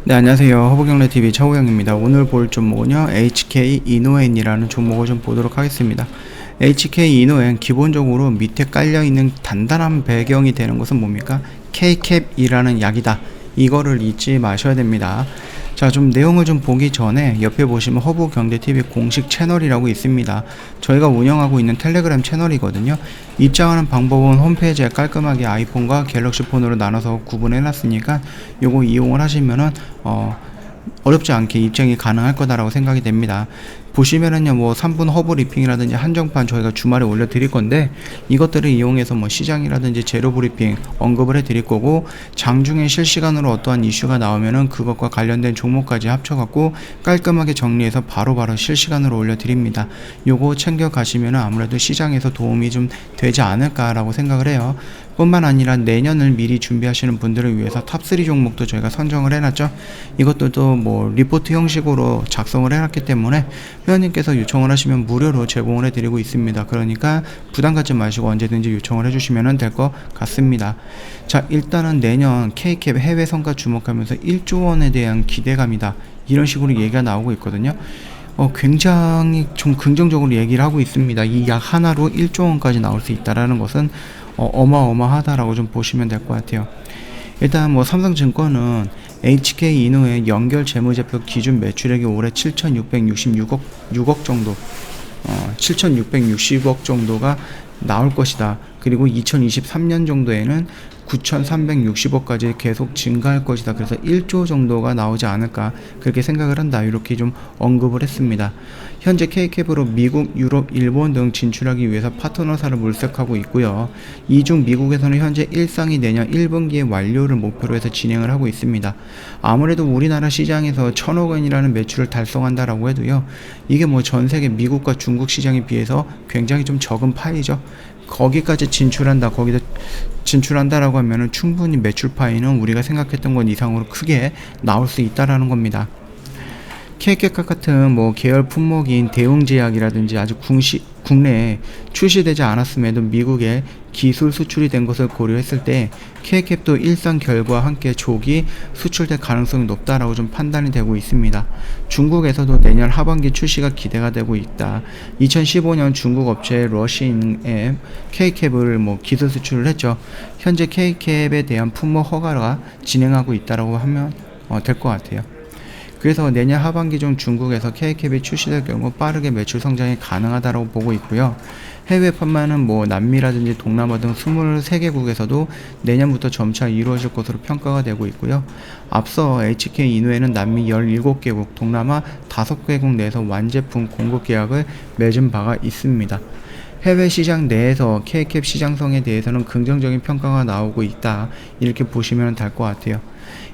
네, 안녕하세요. 허브경래TV 차우영입니다. 오늘 볼 종목은요, HK 이노엔이라는 종목을 좀 보도록 하겠습니다. HK 이노엔 기본적으로 밑에 깔려있는 단단한 배경이 되는 것은 뭡니까? K캡이라는 약이다. 이거를 잊지 마셔야 됩니다. 자, 좀 내용을 좀 보기 전에 옆에 보시면 허브경제TV 공식 채널이라고 있습니다. 저희가 운영하고 있는 텔레그램 채널이거든요. 입장하는 방법은 홈페이지에 깔끔하게 아이폰과 갤럭시 폰으로 나눠서 구분해 놨으니까 요거 이용을 하시면은 어렵지 않게 입장이 가능할 거다라고 생각이 됩니다. 보시면은요, 뭐 3분 허브 리핑이라든지 한정판 저희가 주말에 올려 드릴 건데, 이것들을 이용해서 뭐 시장이라든지 제로 브리핑 언급을 해 드릴 거고, 장중에 실시간으로 어떠한 이슈가 나오면은 그것과 관련된 종목까지 합쳐갖고 깔끔하게 정리해서 바로바로 실시간으로 올려 드립니다. 요거 챙겨 가시면은 아무래도 시장에서 도움이 좀 되지 않을까라고 생각을 해요. 뿐만 아니라 내년을 미리 준비하시는 분들을 위해서 탑3 종목도 저희가 선정을 해놨죠. 이것들도 뭐 리포트 형식으로 작성을 해놨기 때문에 회원님께서 요청을 하시면 무료로 제공을 해드리고 있습니다. 그러니까 부담 갖지 마시고 언제든지 요청을 해주시면 될 것 같습니다. 자, 일단은 내년 K캡 해외 성과 주목하면서 1조 원에 대한 기대감이다, 이런 식으로 얘기가 나오고 있거든요. 굉장히 좀 긍정적으로 얘기를 하고 있습니다. 이 약 하나로 1조 원까지 나올 수 있다라는 것은 어마어마하다라고 좀 보시면 될 것 같아요. 일단 뭐 삼성증권은 HK 이노의 연결 재무제표 기준 매출액이 올해 7,666억 정도, 7,660억 정도가 나올 것이다. 그리고 2023년 정도에는 9,360억까지 계속 증가할 것이다. 그래서 1조 정도가 나오지 않을까, 그렇게 생각을 한다. 이렇게 좀 언급을 했습니다. 현재 K캡으로 미국, 유럽, 일본 등 진출하기 위해서 파트너사를 물색하고 있고요. 이 중 미국에서는 현재 1상이 내년 1분기에 완료를 목표로 해서 진행을 하고 있습니다. 아무래도 우리나라 시장에서 1,000억 원이라는 매출을 달성한다라고 해도요, 이게 뭐 전 세계 미국과 중국 시장에 비해서 굉장히 좀 적은 파이죠. 거기까지 진출한다라고 하면은 충분히 매출 파이는 우리가 생각했던 것 이상으로 크게 나올 수 있다라는 겁니다. K캡 같은 뭐 계열 품목인 대웅제약이라든지 아주 국내에 출시되지 않았음에도 미국에 기술 수출이 된 것을 고려했을 때 K캡도 일상 결과와 함께 조기 수출될 가능성이 높다라고 좀 판단이 되고 있습니다. 중국에서도 내년 하반기 출시가 기대가 되고 있다. 2015년 중국 업체 러시인에 K캡을 뭐 기술 수출을 했죠. 현재 K캡에 대한 품목 허가가 진행하고 있다라고 하면 될 것 같아요. 그래서 내년 하반기 중 중국에서 K캡이 출시될 경우 빠르게 매출 성장이 가능하다고 보고 있고요. 해외판만은 뭐 남미라든지 동남아 등 23개국에서도 내년부터 점차 이루어질 것으로 평가가 되고 있고요. 앞서 HK 이노엔은 남미 17개국, 동남아 5개국 내에서 완제품 공급 계약을 맺은 바가 있습니다. 해외 시장 내에서 K캡 시장성에 대해서는 긍정적인 평가가 나오고 있다, 이렇게 보시면 될 것 같아요.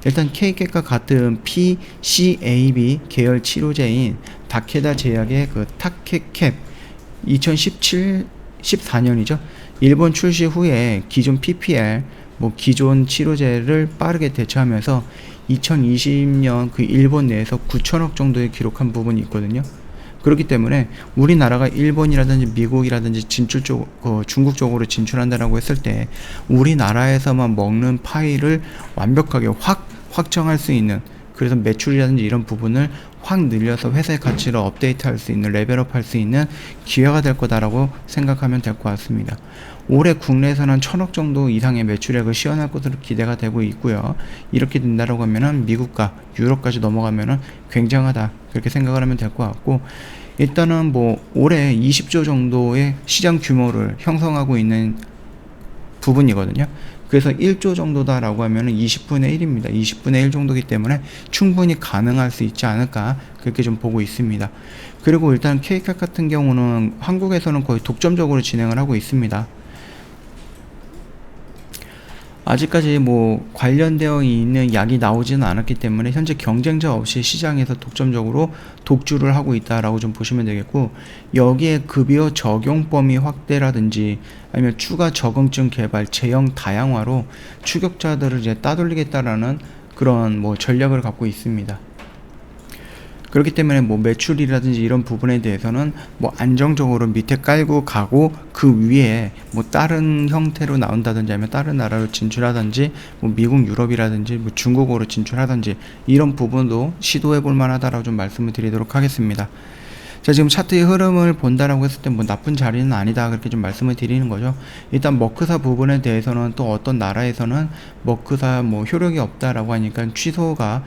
일단 K캡과 같은 PCAB 계열 치료제인 다케다 제약의 그 타케캡 14년이죠. 일본 출시 후에 기존 PPL, 뭐 기존 치료제를 빠르게 대처하면서 2020년 그 일본 내에서 9천억 정도에 기록한 부분이 있거든요. 그렇기 때문에 우리나라가 일본이라든지 미국이라든지 중국 쪽으로 진출한다라고 했을 때 우리나라에서만 먹는 파이를 완벽하게 확정할 수 있는, 그래서 매출이라든지 이런 부분을 확 늘려서 회사의 가치를 업데이트할 수 있는, 레벨업 할 수 있는 기회가 될 거다라고 생각하면 될 것 같습니다. 올해 국내에서는 1,000억 정도 이상의 매출액을 시현할 것으로 기대가 되고 있고요. 이렇게 된다라고 하면은 미국과 유럽까지 넘어가면은 굉장하다, 그렇게 생각을 하면 될 것 같고, 일단은 뭐 올해 20조 정도의 시장 규모를 형성하고 있는 부분이거든요. 그래서 1조 정도다라고 하면은 20분의 1입니다. 20분의 1 정도기 때문에 충분히 가능할 수 있지 않을까, 그렇게 좀 보고 있습니다. 그리고 일단 K캡 같은 경우는 한국에서는 거의 독점적으로 진행을 하고 있습니다. 아직까지 뭐 관련되어 있는 약이 나오지는 않았기 때문에 현재 경쟁자 없이 시장에서 독점적으로 독주를 하고 있다라고 좀 보시면 되겠고, 여기에 급여 적용 범위 확대라든지 아니면 추가 적응증 개발, 제형 다양화로 추격자들을 이제 따돌리겠다라는 그런 뭐 전략을 갖고 있습니다. 그렇기 때문에 뭐 매출이라든지 이런 부분에 대해서는 뭐 안정적으로 밑에 깔고 가고 그 위에 뭐 다른 형태로 나온다든지 아니면 다른 나라로 진출하든지 뭐 미국, 유럽이라든지 뭐 중국으로 진출하든지 이런 부분도 시도해 볼 만하다라고 좀 말씀을 드리도록 하겠습니다. 자, 지금 차트의 흐름을 본다라고 했을 때 뭐 나쁜 자리는 아니다 그렇게 좀 말씀을 드리는 거죠. 일단 머크사 부분에 대해서는 또 어떤 나라에서는 머크사 뭐 효력이 없다라고 하니까 취소가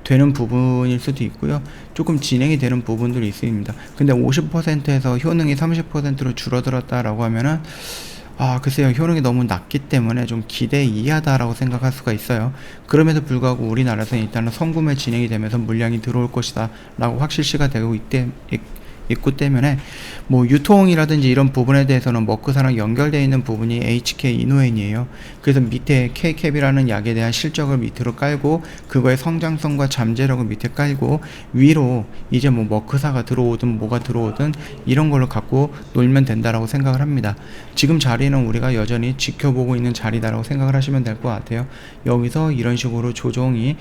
되는 부분일 수도 있고요. 조금 진행이 되는 부분들이 있습니다. 근데 50%에서 효능이 30%로 줄어들었다라고 하면은 글쎄요. 효능이 너무 낮기 때문에 좀 기대 이하다라고 생각할 수가 있어요. 그럼에도 불구하고 우리나라에서는 일단은 선구매 진행이 되면서 물량이 들어올 것이다 라고 확실시가 되고 있고 때문에 뭐 유통이라든지 이런 부분에 대해서는 머크사랑 연결되어 있는 부분이 HK 이노엔이에요. 그래서 밑에 K캡이라는 약에 대한 실적을 밑으로 깔고 그거의 성장성과 잠재력을 밑에 깔고 위로 이제 뭐 머크사가 들어오든 뭐가 들어오든 이런 걸로 갖고 놀면 된다라고 생각을 합니다. 지금 자리는 우리가 여전히 지켜보고 있는 자리다라고 생각을 하시면 될 것 같아요. 여기서 이런 식으로 조정이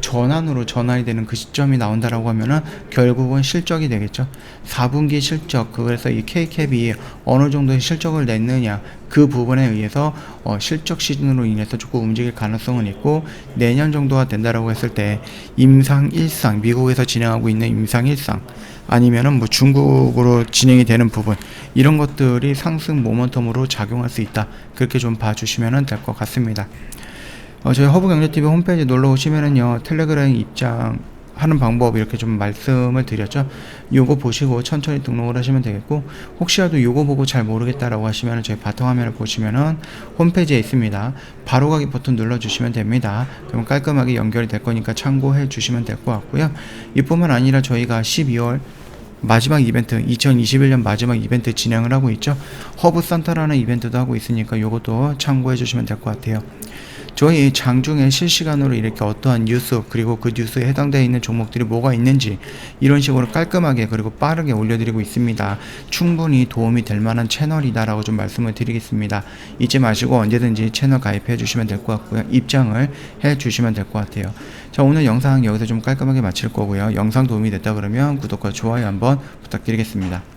전환으로 전환이 되는 그 시점이 나온다라고 하면은 결국은 실적이 되겠죠. 4분기 실적, 그래서 이 K캡이 어느 정도의 실적을 냈느냐 그 부분에 의해서 실적 시즌으로 인해서 조금 움직일 가능성은 있고, 내년 정도가 된다라고 했을 때 임상 1상, 미국에서 진행하고 있는 임상 1상 아니면은 뭐 중국으로 진행이 되는 부분, 이런 것들이 상승 모멘텀으로 작용할 수 있다, 그렇게 좀 봐주시면 될 것 같습니다. 저희 허브경제TV 홈페이지 놀러 오시면은요, 텔레그램 입장하는 방법 이렇게 좀 말씀을 드렸죠. 요거 보시고 천천히 등록을 하시면 되겠고, 혹시라도 요거 보고 잘 모르겠다라고 하시면 저희 바탕화면을 보시면은 홈페이지에 있습니다. 바로가기 버튼 눌러주시면 됩니다. 그럼 깔끔하게 연결이 될 거니까 참고해 주시면 될 것 같고요. 이뿐만 아니라 저희가 12월 마지막 이벤트, 2021년 마지막 이벤트 진행을 하고 있죠. 허브 산타라는 이벤트도 하고 있으니까 요것도 참고해 주시면 될 것 같아요. 저희 장중에 실시간으로 이렇게 어떠한 뉴스, 그리고 그 뉴스에 해당되어 있는 종목들이 뭐가 있는지 이런 식으로 깔끔하게 그리고 빠르게 올려드리고 있습니다. 충분히 도움이 될 만한 채널이다라고 좀 말씀을 드리겠습니다. 잊지 마시고 언제든지 채널 가입해 주시면 될 것 같고요. 입장을 해 주시면 될 것 같아요. 자, 오늘 영상 여기서 좀 깔끔하게 마칠 거고요. 영상 도움이 됐다 그러면 구독과 좋아요 한번 부탁드리겠습니다.